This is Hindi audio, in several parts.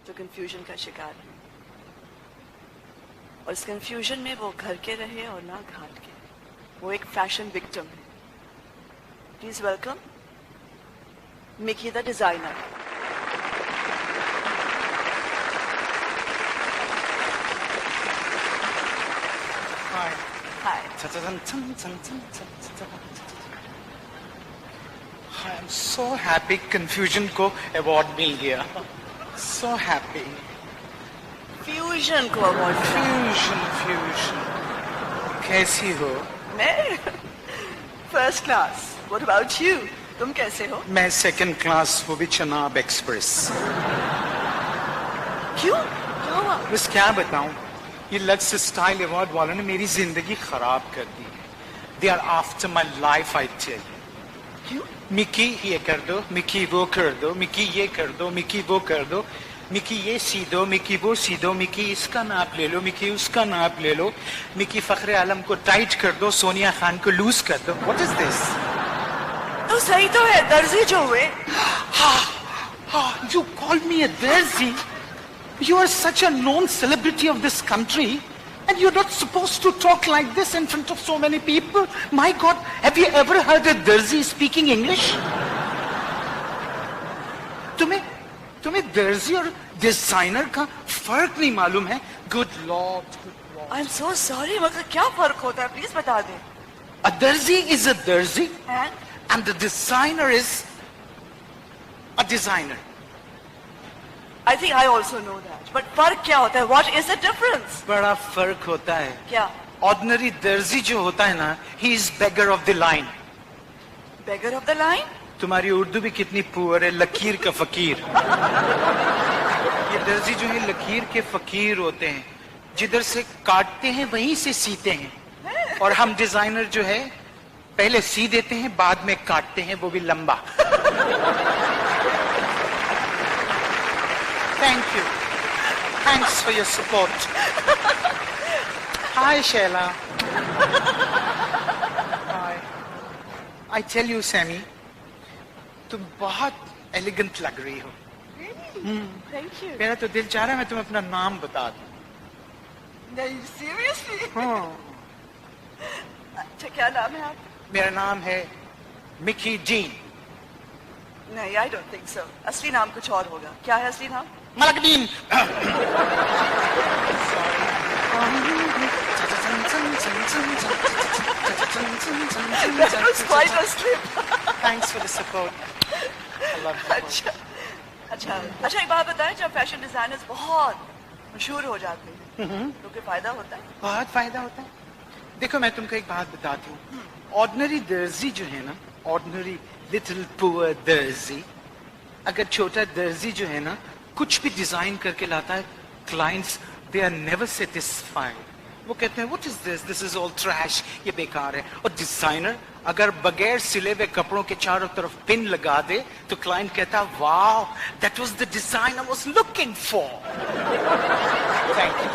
जो कंफ्यूजन का शिकार है, और इस कंफ्यूजन में वो घर के रहे और ना घाट के, वो एक फैशन विक्टिम है। Please welcome Mickey the designer. Hi. Hi. I am so happy confusion को award मिल गया. So happy. फ्यूजन को अवार्ड। Fusion. कैसी हो? मैं first class. What about you? तुम कैसे हो? मैं सेकंड क्लास, वो भी चनाब एक्सप्रेस। क्यों? क्या हुआ? बस क्या बताऊं, ये लक्स स्टाइल अवार्ड वालों ने मेरी जिंदगी खराब कर दी है। They are after my life, I tell you. क्यों? मिकी ये कर दो, मिकी वो कर दो, मिकी ये कर दो, मिकी वो कर दो, मिकी ये सी दो, मिकी वो सी दो, मिकी इसका नाप ले लो, मिकी उसका नाप ले लो, मिकी फखरे आलम को टाइट कर दो, सोनिया खान को लूज कर दो। What is this? तो सही तो है, दर्जी जो हुए। You call me a Darzi? You are such a known celebrity of this country, and you're not supposed to talk like this in front of so many people. My God, have you ever heard a Darzi speaking English? तुम्हें दर्जी और डिजाइनर का फर्क नहीं मालूम है? Good Lord. I am so sorry, मगर क्या फर्क होता है? प्लीज बता दे। A Darzi is a Darzi, And and the designer is a designer. I think I also know that. But फर्क क्या होता है? What is the difference? बड़ा फर्क होता है। क्या? Ordinary दर्जी जो होता है ना, he is beggar of the line. Beggar of the line? तुम्हारी उर्दू भी कितनी पुअर है, लकीर का फकीर। ये दर्जी जो है लकीर के फकीर होते हैं, जिधर से काटते हैं वहीं से सीते हैं। और हम डिजाइनर जो है पहले सी देते हैं, बाद में काटते हैं, वो भी लंबा। Thank you, thanks for your support. Hi Shaila. Hi. I tell you Sammy, तुम बहुत एलिगेंट लग रही हो। Thank you. मेरा तो दिल चाह रहा है मैं तुम्हें अपना नाम बता दूं। नहीं, seriously? हाँ। अच्छा, क्या नाम है आप? मेरा नाम है मिकी डीन। नहीं, I don't think so. असली नाम कुछ और होगा। क्या है असली नाम? मलकदीन। That was quite a slip. Thanks for the support. I love you. अच्छा, एक बात बताएं, जब फैशन डिजाइनर्स बहुत मशहूर हो जाते हैं तो क्या फायदा होता है? बहुत फायदा होता है। देखो मैं तुमको एक बात बताती हूँ, ऑर्डिनरी दर्जी जो है ना, ऑर्डिनरी लिटिल पुअर दर्जी, अगर छोटा दर्जी जो है ना कुछ भी डिजाइन करके लाता है, clients they are never satisfied. वो कहते हैं what is this is all trash, ये बेकार है। और डिजाइनर अगर बगैर सिले हुए कपड़ों के चारों तरफ पिन लगा दे तो क्लाइंट कहता है wow, that was the design I was looking for. Thank you.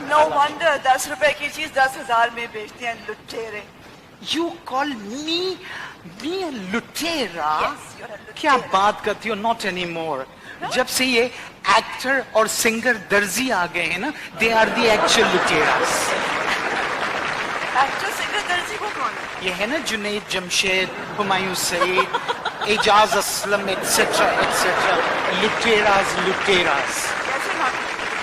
No wonder 10 रुपए की चीज 10,000 में बेचते हैं लुटेरे। यू कॉल मी a लुटेरा? Yes, you're a लुटेरा। क्या बात करती हो? Not any more. जब से ये एक्टर और सिंगर दर्जी आ गए हैं ना, दे आर द एक्चुअल लुटेरास। एक्टर सिंगर दर्जी वो कौन है? ये है ना जुनैद जमशेद, हुमायूं सईद, एजाज असलम एटसेट्रा एटसेट्रा। लुटेरास। कैसे नाम?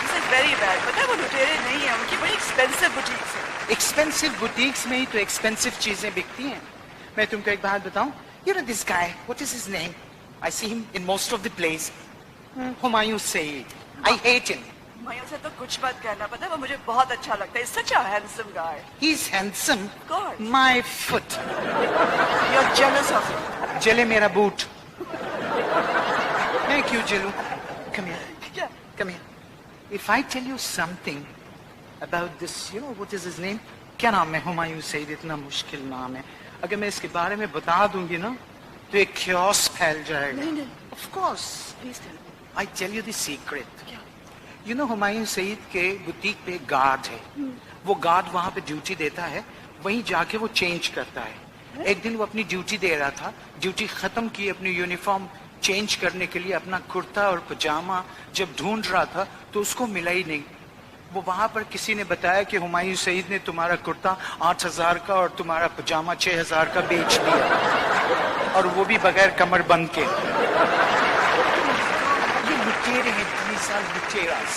This is very bad. पता है वो लुटेरे नहीं है, उनकी बड़ी एक्सपेंसिव बुटीक्स है। एक्सपेंसिव बुटीक्स में ही तो एक्सपेंसिव चीजें बिकती हैं। मैं तुमको एक बात बताऊं, you know this guy, what is his name? I see him in most of the place. Humayun Saeed. I hate him. Humayun से तो कुछ मत कहना, पता है वो मुझे बहुत अच्छा लगता है। Such a handsome guy. He is handsome. God. My foot. You are jealous of him. जले मेरा बूट। मैं क्यों जलूं? कम हियर, क्या? Come here. If I tell you something about this, you know what is his name? क्या नाम है? हुमायूं सईद। इतना मुश्किल नाम है। अगर मैं इसके बारे में बता दूंगी ना तो एक ख्यास फैल जाएगा। नहीं। Of course. Please tell me. I tell you the secret. क्या? यू नो हुमायूं सईद के बुटीक पे गार्ड है। वो गार्ड वहां पे ड्यूटी देता है, वहीं जाके वो चेंज करता है। एक दिन वो अपनी ड्यूटी दे रहा था, ड्यूटी खत्म की, अपनी यूनिफॉर्म चेंज करने के लिए अपना कुर्ता और पजामा जब ढूंढ रहा था तो उसको मिला ही नहीं। वो वहां पर किसी ने बताया कि हुमायूं सईद ने तुम्हारा कुर्ता 8,000 का और तुम्हारा पजामा 6,000 का बेच दिया, और वो भी बगैर कमर बंद के। ये लुटेरे हैं, 3 साल लुटेरास।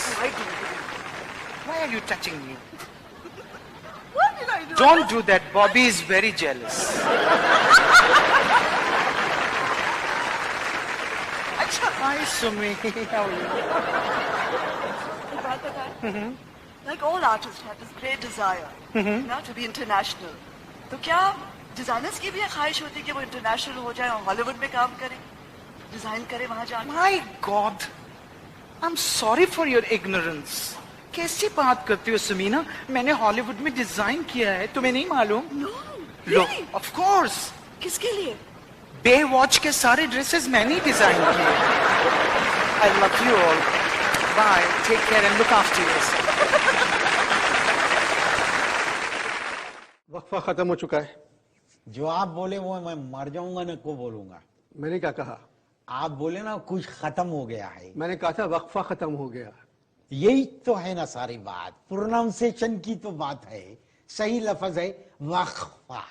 Why are you touching me? What did I do? Don't do that. Bobby is very jealous. अच्छा, Hi, Sumi. How are you? एक बात बताएं? Like all artists have this great desire, now to be international. तो क्या डिजाइनर्स की भी ये ख्वाहिश होती है कि वो इंटरनेशनल हो जाए और हॉलीवुड में काम करें, डिजाइन करें वहां जाके? My God. I'm sorry for your ignorance. कैसी बात करती हो समीना? मैंने हॉलीवुड में डिजाइन किया है, तुम्हें नहीं मालूम? No, low, really? of course. किसके लिए? बे वॉच के सारे ड्रेसेस मैंने ही डिजाइन किए। I love you all. Bye. Take care and look after yourself. वक्फा खत्म हो चुका है। जो आप बोले वो मैं मर जाऊंगा ना को बोलूंगा। मैंने क्या कहा? आप बोले ना कुछ खत्म हो गया है। मैंने कहा था वक्फा खत्म हो गया। यही तो है ना सारी बात, प्रोनाउंसिएशन की तो बात है, सही लफ्ज है वक्फा।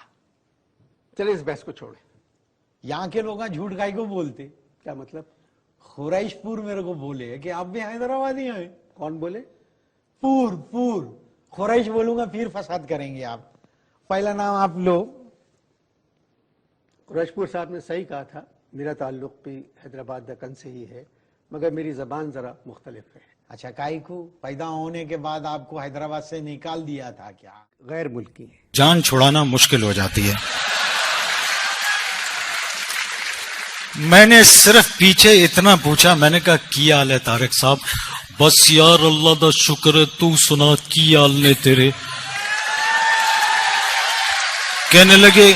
चले इस बहस को छोड़े। यहाँ के लोग झूठ गाय को बोलते। क्या मतलब? खुरैशपुर मेरे को बोले कि आप भी हैदराबादी हैं। कौन बोले? पूर खुरैश बोलूंगा फिर फसाद करेंगे आप। पहला नाम आप लो। कुरैशपुर साहब ने सही कहा था, मेरा ताल्लुक भी हैदराबाद दक्कन से ही है, मगर मेरी जबान जरा मुख्तलिफ है। अच्छा, काई को पैदा होने के बाद आपको हैदराबाद से निकाल दिया था क्या? गैर मुल्की। जान छुड़ाना मुश्किल हो जाती है। मैंने सिर्फ पीछे इतना पूछा, मैंने कहा की हाल है तारिक साहब? बस यार अल्लाह दा शुक्र है, तू सुना की हाल ने तेरे? कहने लगे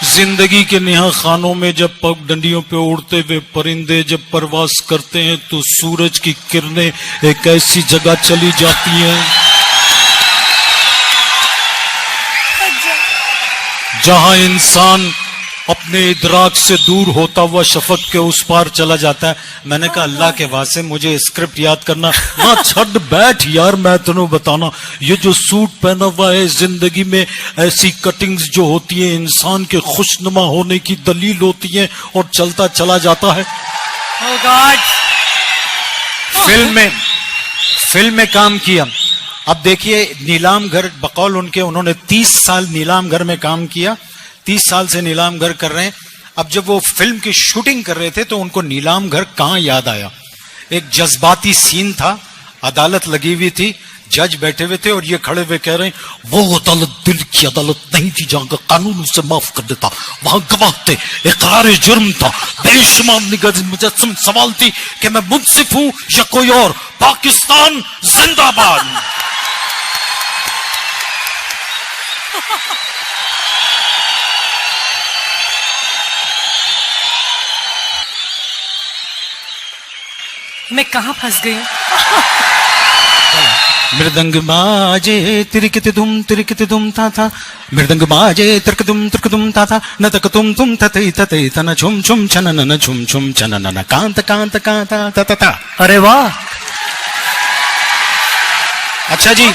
जिंदगी के नेहा खानों में जब पगडंडियों पे उड़ते हुए परिंदे जब परवास करते हैं तो सूरज की किरणें एक ऐसी जगह चली जाती हैं जहां इंसान अपने इदराक से दूर होता हुआ शफक के उस पार चला जाता है। मैंने कहा अल्लाह के वास्ते मुझे स्क्रिप्ट याद करना ना, छड़ बैठ यार, मैं तुम्हें बताना ये जो सूट पहना हुआ है, जिंदगी में ऐसी कटिंग्स जो होती है इंसान के खुशनुमा होने की दलील होती है, और चलता चला जाता है। Oh God! फिल्म में काम किया। अब देखिए नीलाम घर, बकौल उनके, उन्होंने 30 साल नीलाम घर में काम किया, 30 साल से नीलाम घर कर रहे हैं। अब जब वो फिल्म की शूटिंग कर रहे थे तो उनको नीलाम घर कहां याद आया। एक जज्बाती सीन था, अदालत लगी हुई थी, जज बैठे हुए थे और ये खड़े हुए कह रहे हैं वो अदालत दिल की अदालत नहीं थी जहां का कानून उसे माफ कर देता, वहां गवाह थे, इकरार जुर्म था, बेशुमार निगह मुजस्सम सवाल थी कि मैं मुंसिफ हूं या कोई और, पाकिस्तान जिंदाबाद। मैं कहां फंस गई हूं? मृदंग बाजे तिरकित दुम था मृदंग बाजे तिरक दुम था न तक तुम ततई तना छुम छुम छनन छुम छुम छनन कांत कांत कांता ता। अरे वाह! अच्छा जी,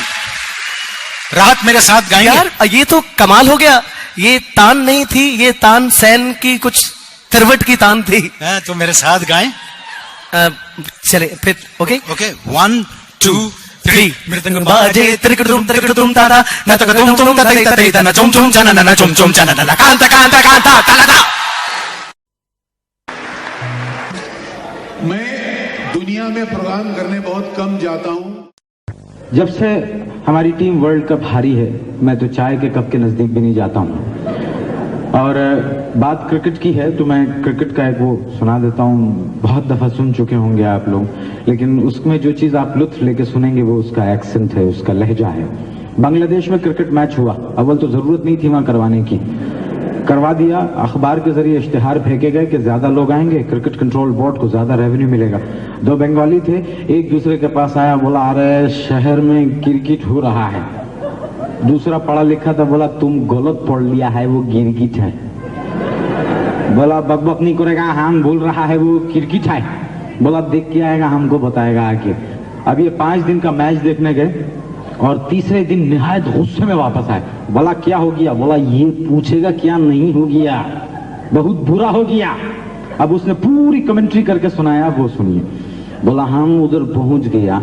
रात मेरे साथ गाएंगे? यार ये तो कमाल हो गया। ये तान नहीं थी, ये तान सैन की कुछ तिरवट की तान थी। तो मेरे साथ गाएं? चले फिर। ओके 1 2 3 मृदंग बाजे तिरक दुम तारा न तक तुम ततई तना छुम छुम छनन छुम छुम छनन कांता कांता कांता तलता। मैं दुनिया में प्रोग्राम करने बहुत कम जाता हूं। जब से हमारी टीम वर्ल्ड कप हारी है, मैं तो चाय के कप के नजदीक भी नहीं जाता हूं। और बात क्रिकेट की है तो मैं क्रिकेट का एक वो सुना देता हूं, बहुत दफा सुन चुके होंगे आप लोग, लेकिन उसमें जो चीज आप लुत्फ लेके सुनेंगे वो उसका एक्सेंट है, उसका लहजा है। बांग्लादेश में क्रिकेट मैच हुआ, अव्वल तो जरूरत नहीं थी वहां करवाने की, करवा दिया। अखबार के जरिए इश्तिहार फेंके गए कि ज्यादा लोग आएंगे, क्रिकेट कंट्रोल बोर्ड को ज्यादा रेवेन्यू मिलेगा। 2 बंगाली थे, एक दूसरे के पास आया, बोला अरे शहर में क्रिकेट हो रहा है। दूसरा पढ़ा लिखा था, बोला तुम गलत पढ़ लिया है, वो गिरगिट है। बोला बकबक नहीं करेगा, हम बोल रहा है वो क्रिकेट है। बोला देख के आएगा, हमको बताएगा आके। अब ये 5 दिन का मैच देखने गए और तीसरे दिन निहायत गुस्से में वापस आए। बोला क्या हो गया? बोला ये पूछेगा क्या नहीं हो गया, बहुत बुरा हो गया। अब उसने पूरी कमेंट्री करके सुनाया, वो सुनिए। बोला हम उधर पहुंच गया,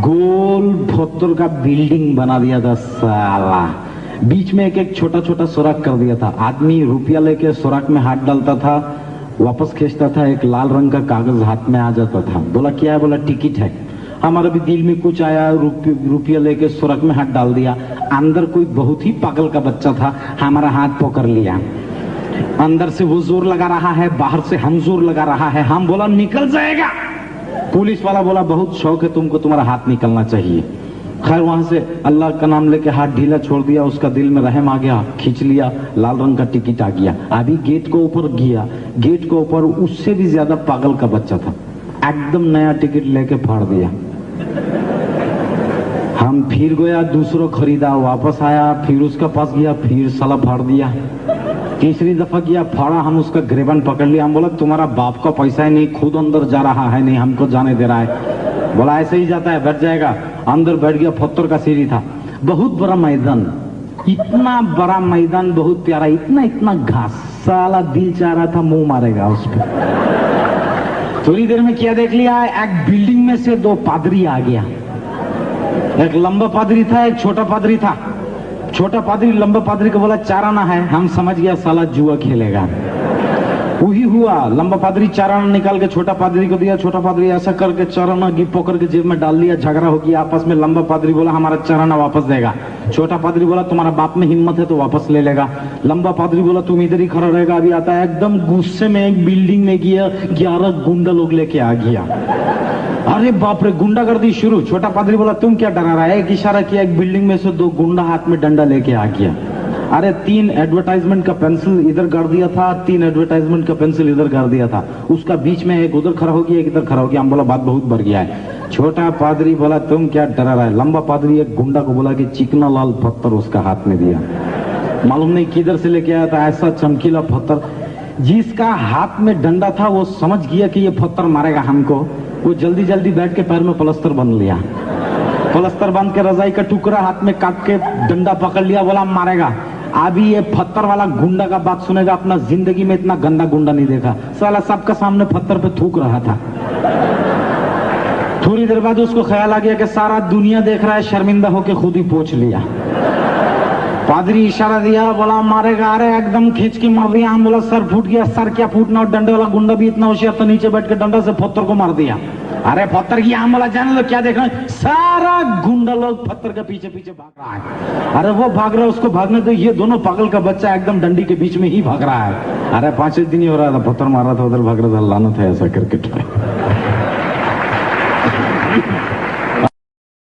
गोल पत्थर का बिल्डिंग बना दिया था साला, बीच में एक एक छोटा छोटा सुराख कर दिया था। आदमी रुपया लेके सुराख में हाथ डालता था, वापस खींचता था, एक लाल रंग का कागज हाथ में आ जाता था। बोला क्या है? बोला टिकट है। हमारे भी दिल में कुछ आया, रुपया लेके सुराख में हाथ डाल दिया। अंदर कोई बहुत ही पागल का बच्चा था, हमारा हाथ पकड़ लिया। अंदर से वो जोर लगा रहा है, बाहर से हम जोर लगा रहा है। हम बोला निकल जाएगा। पुलिस वाला बोला बहुत शौक है तुमको, तुम्हारा हाथ निकलना चाहिए। खैर वहां से अल्लाह का नाम लेके हाथ ढीला छोड़ दिया, उसका दिल में रहम आ गया, खींच लिया, लाल रंग का टिकट आ गया। अभी गेट को ऊपर गया, गेट के ऊपर उससे भी ज्यादा पागल का बच्चा था, एकदम नया टिकट लेके फाड़ दिया। हम फिर गया, दूसरा खरीदा, वापस आया, फिर उसका पास गया, फिर साला फाड़ दिया। तीसरी दफा गया, फाड़ा, हम उसका ग्रेबन पकड़ लिया। हम बोला तुम्हारा बाप का पैसा है नहीं, खुद अंदर जा रहा है नहीं, हमको जाने दे रहा है। बोला ऐसे ही जाता है, बैठ जाएगा। अंदर बैठ गया, पत्थर का सीढ़ी था, बहुत बड़ा मैदान, इतना बड़ा मैदान, बहुत प्यारा, इतना इतना घास, साला दिल चाह रहा था मुंह मारेगा उस पर। थोड़ी देर में क्या देख लिया, एक बिल्डिंग में से 2 पादरी आ गया। एक लंबा पादरी था, एक छोटा पादरी था। छोटा पादरी लंबा पादरी को बोला 4 आना है। हम समझ गया साला जुआ खेलेगा। वही हुआ, लंबा पादरी 4 आना निकाल के छोटा पादरी को दिया। छोटा पादरी ऐसा करके 4 आना गिफ्ट पकड़ के जेब में डाल दिया। झगड़ा हो गया आपस में। लंबा पादरी बोला हमारा 4 आना वापस देगा। छोटा पादरी बोला तुम्हारा बाप में हिम्मत है तो वापस ले लेगा। लंबा पादरी बोला तुम इधर ही खड़ा रहेगा, अभी आता है। एकदम गुस्से में एक बिल्डिंग में गया, 11 गुंडा लोग लेके आ गया। अरे बाप रे, गुंडागर्दी शुरू। छोटा पादरी बोला तुम क्या डरा रहा है? एक इशारा किया, एक बिल्डिंग में से 2 गुंडा हाथ में डंडा लेके आ गया। अरे 3 एडवर्टाइजमेंट का पेंसिल इधर गाड़ दिया था, 3 एडवर्टाइजमेंट का पेंसिल इधर गाड़ दिया था। उसका बीच में एक उधर खड़ा हो गया, एक इधर खड़ा हो गया। हम बोला बात बहुत बढ़ गया है। छोटा पादरी बोला तुम क्या डरा रहा है? लंबा पादरी एक गुंडा को बोला कि चिकना लाल पत्थर उसका हाथ में दिया। मालूम नहीं किधर से लेके आया था ऐसा चमकीला पत्थर। जिसका हाथ में डंडा था वो समझ गया कि ये पत्थर मारेगा हमको। वो जल्दी जल्दी बैठ के पैर में प्लास्टर बंध लिया। प्लास्टर बांध के रजाई का टुकड़ा हाथ में काट के डंडा पकड़ लिया, बोला मारेगा। अभी ये पत्थर वाला गुंडा का बात सुनेगा, अपना जिंदगी में इतना गंदा गुंडा नहीं देखा। साला सबका सामने पत्थर पे थूक रहा था। थोड़ी देर बाद उसको ख्याल आ गया कि सारा दुनिया देख रहा है, शर्मिंदा होके खुद ही पोंछ लिया। पादरी इशारा दिया, बोला मारेगा। अरे एकदम खींच के मार दिया। हम बोला सर फूट गया। सर क्या फूटना, और डंडे वाला गुंडा भी इतना होशियार था, नीचे बैठ के डंडा से पत्थर को मार दिया। अरे पत्थर की हम बोला जाने लो क्या देख रहे हैं? सारा गुंडा लोग पत्थर के पीछे पीछे भाग रहा है। अरे वो भाग रहा है, उसको भागने दो। ये दोनों पागल का बच्चा एकदम डंडी के बीच में ही भाग रहा है। अरे 5 दिन ही हो रहा था, पत्थर मार रहा था, उधर भाग रहा था। लानत है ऐसा क्रिकेट में।